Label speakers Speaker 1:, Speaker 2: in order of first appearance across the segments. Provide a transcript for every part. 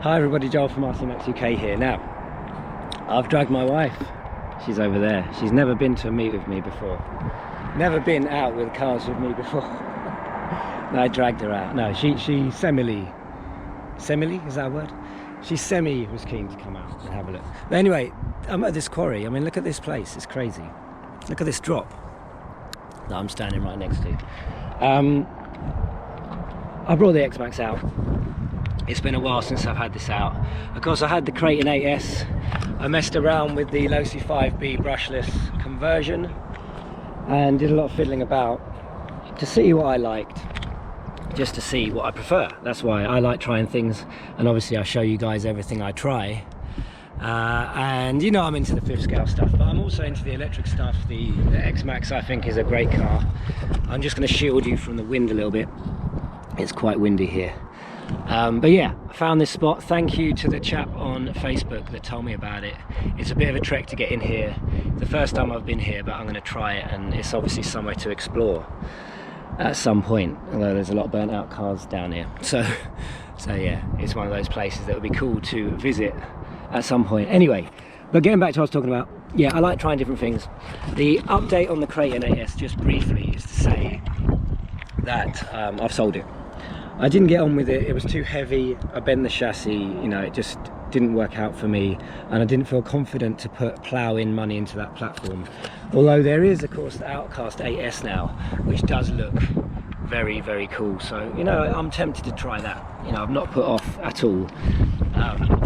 Speaker 1: Hi everybody, Joel from RC Max UK here. Now, I've dragged my wife. She's over there. She's never been to a meet with me before. Never been out with cars with me before. No, I dragged her out. No, she semi, is that a word? She was keen to come out and have a look. But anyway, I'm at this quarry. I mean, look at this place. It's crazy. Look at this drop that I'm standing right next to. I brought the X-Max out. It's been a while since I've had this out. Of course, I had the Kraton 8S. I messed around with the Losi 5B brushless conversion and did a lot of fiddling about to see what I liked, just to see what I prefer. That's why I like trying things, and obviously I show you guys everything I try. And you know, I'm into the 5th scale stuff, but I'm also into the electric stuff. The X-Max I think is a great car. I'm just going to shield you from the wind a little bit. It's quite windy here. But yeah, I found this spot. Thank you to the chap on Facebook that told me about it. It's a bit of a trek to get in here. It's the first time I've been here, but I'm going to try it, and it's obviously somewhere to explore at some point, although there's a lot of burnt out cars down here. So yeah, it's one of those places that would be cool to visit at some point. Anyway, but getting back to what I was talking about, yeah, I like trying different things. The update on the Kraton 8S, just briefly, is to say that I've sold it. I didn't get on with it. It was too heavy. I bent the chassis, you know, it just didn't work out for me, and I didn't feel confident to plough in money into that platform. Although there is, of course, the Outcast 8S now, which does look very, very cool. So, you know, I'm tempted to try that. You know, I've not put off at all.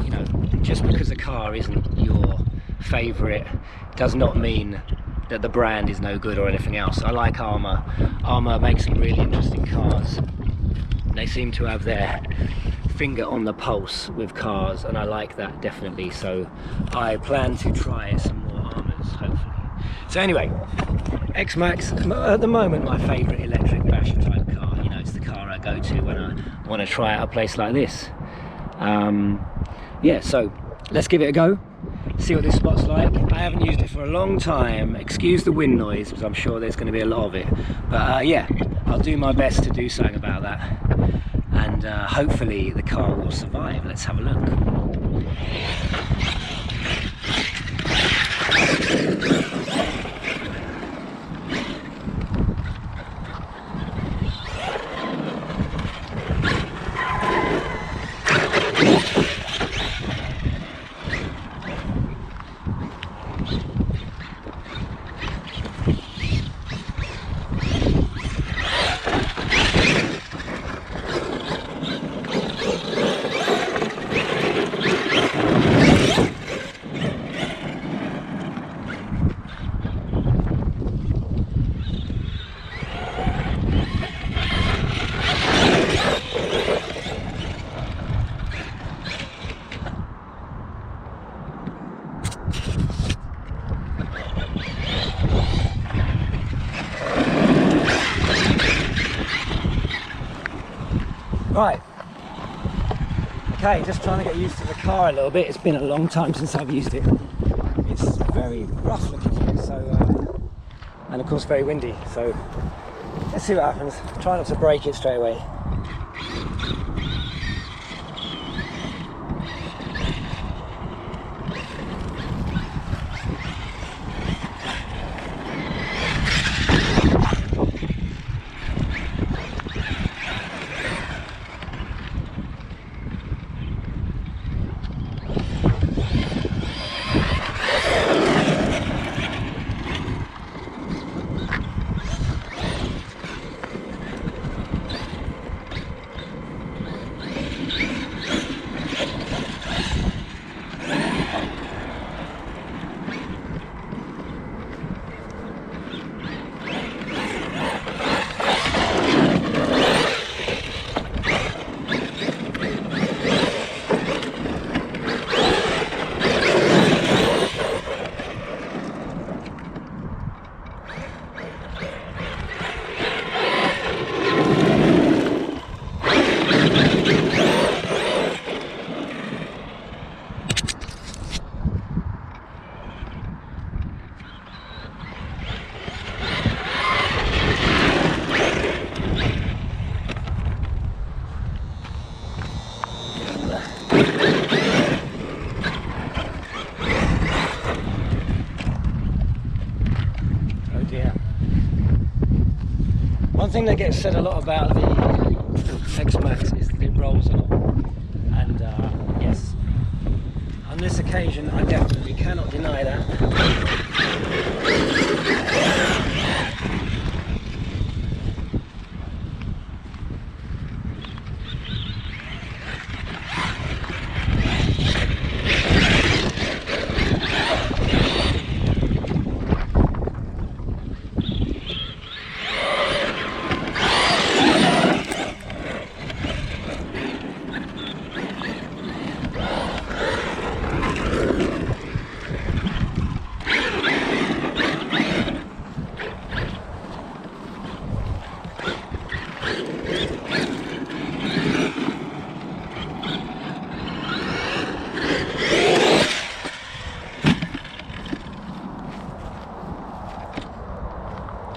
Speaker 1: You know, just because a car isn't your favourite does not mean that the brand is no good or anything else. I like Armour. Armour makes some really interesting cars. They seem to have their finger on the pulse with cars, and I like that definitely. So I plan to try some more Armours, hopefully. So anyway, X-Max, at the moment my favourite electric basher type car. You know, it's the car I go to when I want to try out a place like this. Yeah, so let's give it a go, see what this spot's like. I haven't used it for a long time. Excuse the wind noise, because I'm sure there's going to be a lot of it. But yeah, I'll do my best to do something about that. And hopefully the car will survive. Let's have a look. Right, okay, just trying to get used to the car a little bit. It's been a long time since I've used it. It's very rough looking here, so, and of course very windy, so let's see what happens. Try not to break it straight away. dear. One thing that gets said a lot about the X-Max is that it rolls a lot. And yes, on this occasion I definitely cannot deny that.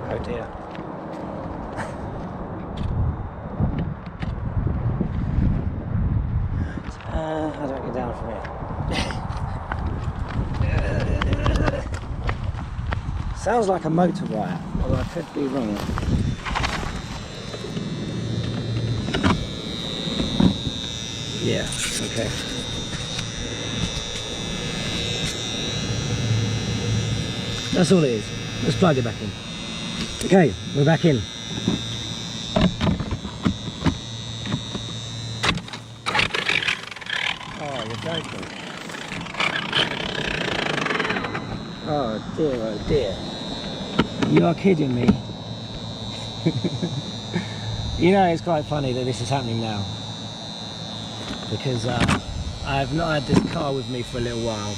Speaker 1: Oh dear. How do I get down from here? Sounds like a motor wire, although I could be wrong. Yeah, okay. That's all it is. Let's plug it back in. Okay, we're back in. Oh, you're joking. Oh dear. You are kidding me. You know, it's quite funny that this is happening now. Because I've not had this car with me for a little while.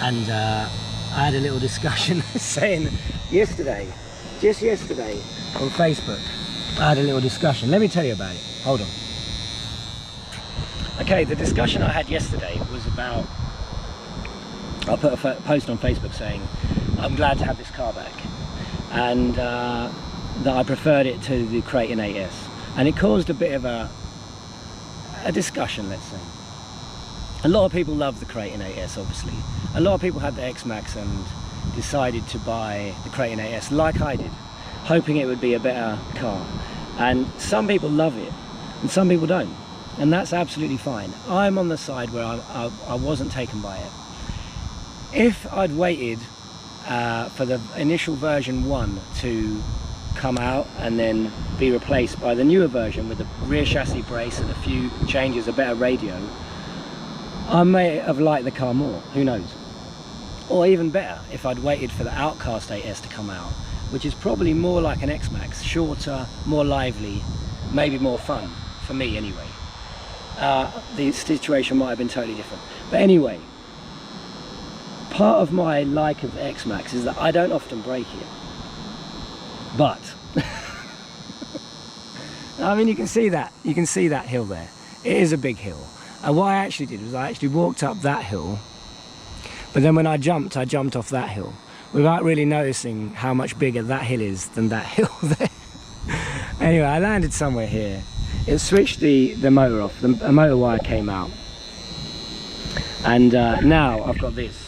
Speaker 1: And I had a little discussion saying just yesterday on Facebook, I had a little discussion. Let me tell you about it. Hold on. Okay, the discussion I had yesterday was about, I put a post on Facebook saying I'm glad to have this car back, and that I preferred it to the Kraton 8S, and it caused a bit of a discussion, let's say. A lot of people love the Kraton 8S, obviously. A lot of people had the X-Max and decided to buy the Kraton 8S like I did, hoping it would be a better car. And some people love it and some people don't, and that's absolutely fine. I'm on the side where I wasn't taken by it. If I'd waited for the initial version 1 to come out and then be replaced by the newer version with the rear chassis brace and a few changes, a better radio, I may have liked the car more, who knows. Or even better, if I'd waited for the Outcast 8S to come out, which is probably more like an X-Max, shorter, more lively, maybe more fun, for me anyway. The situation might have been totally different. But anyway, part of my like of the X-Max is that I don't often break it. But, I mean, you can see that hill there. It is a big hill. And what I actually did was I actually walked up that hill, but then when I jumped off that hill without really noticing how much bigger that hill is than that hill there. Anyway, I landed somewhere here. It switched the motor off, the motor wire came out. And now I've got this.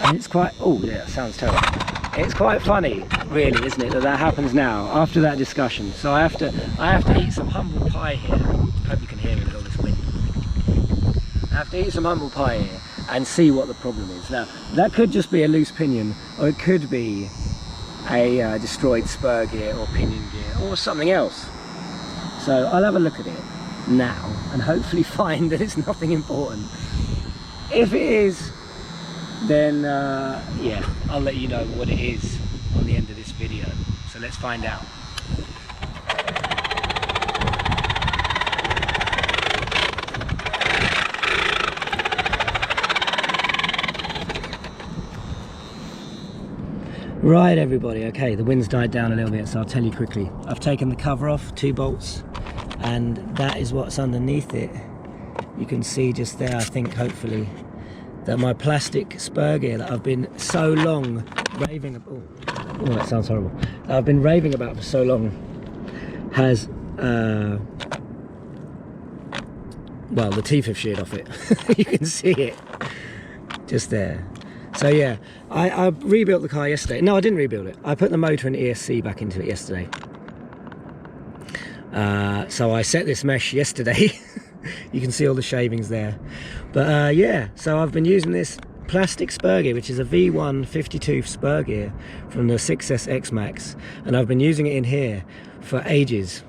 Speaker 1: And it's quite, oh yeah, that sounds terrible. It's quite funny, really, isn't it, that happens now after that discussion. So I have to eat some humble pie here. I hope you can hear me with all this wind. I have to eat some humble pie here and see what the problem is. Now, that could just be a loose pinion, or it could be a destroyed spur gear or pinion gear or something else. So I'll have a look at it now and hopefully find that it's nothing important. If it is, then yeah, I'll let you know what it is on the end of this video. So let's find out. Right everybody, okay, the wind's died down a little bit, so I'll tell you quickly. I've taken the cover off, 2 bolts, and that is what's underneath it. You can see just there, I think, hopefully, that my plastic spur gear that I've been so long raving about, oh that sounds horrible, that I've been raving about for so long has well, the teeth have sheared off it. You can see it just there. So yeah, I rebuilt the car yesterday. No, I didn't rebuild it. I put the motor and ESC back into it yesterday. So I set this mesh yesterday. You can see all the shavings there. But yeah, so I've been using this plastic spur gear, which is a V1 50-tooth spur gear from the 6S X-Max, and I've been using it in here for ages.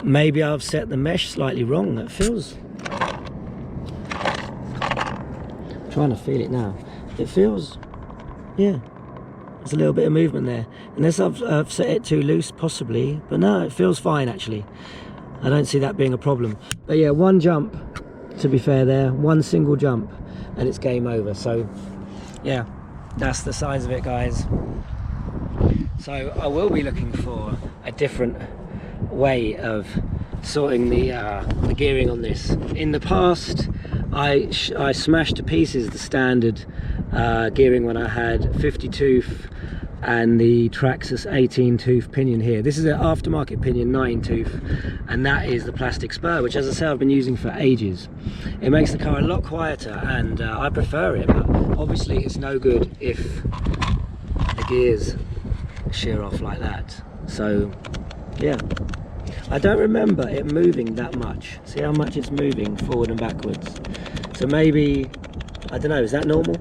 Speaker 1: Maybe I've set the mesh slightly wrong. That feels... I'm trying to feel it now. It feels... yeah, there's a little bit of movement there. Unless I've set it too loose, possibly. But no, it feels fine, actually. I don't see that being a problem. But yeah, one jump, to be fair there. One single jump, and it's game over. So, yeah, that's the size of it, guys. So I will be looking for a different way of sorting the gearing on this. In the past, I smashed to pieces the standard gearing when I had 50 tooth and the Traxxas 18 tooth pinion here. This is an aftermarket pinion 9 tooth, and that is the plastic spur, which, as I say, I've been using for ages. It makes the car a lot quieter, and I prefer it, but obviously it's no good if the gears shear off like that. So yeah, I don't remember it moving that much. See how much it's moving forward and backwards. So maybe, I don't know, is that normal?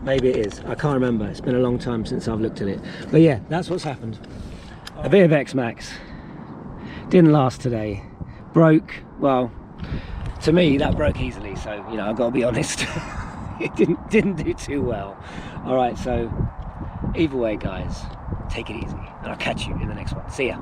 Speaker 1: Maybe it is. I can't remember. It's been a long time since I've looked at it. But yeah, that's what's happened. A bit of X-Max. Didn't last today. Broke. Well, to me, that broke easily. So, you know, I've got to be honest. It didn't do too well. All right, so either way, guys, take it easy. And I'll catch you in the next one. See ya.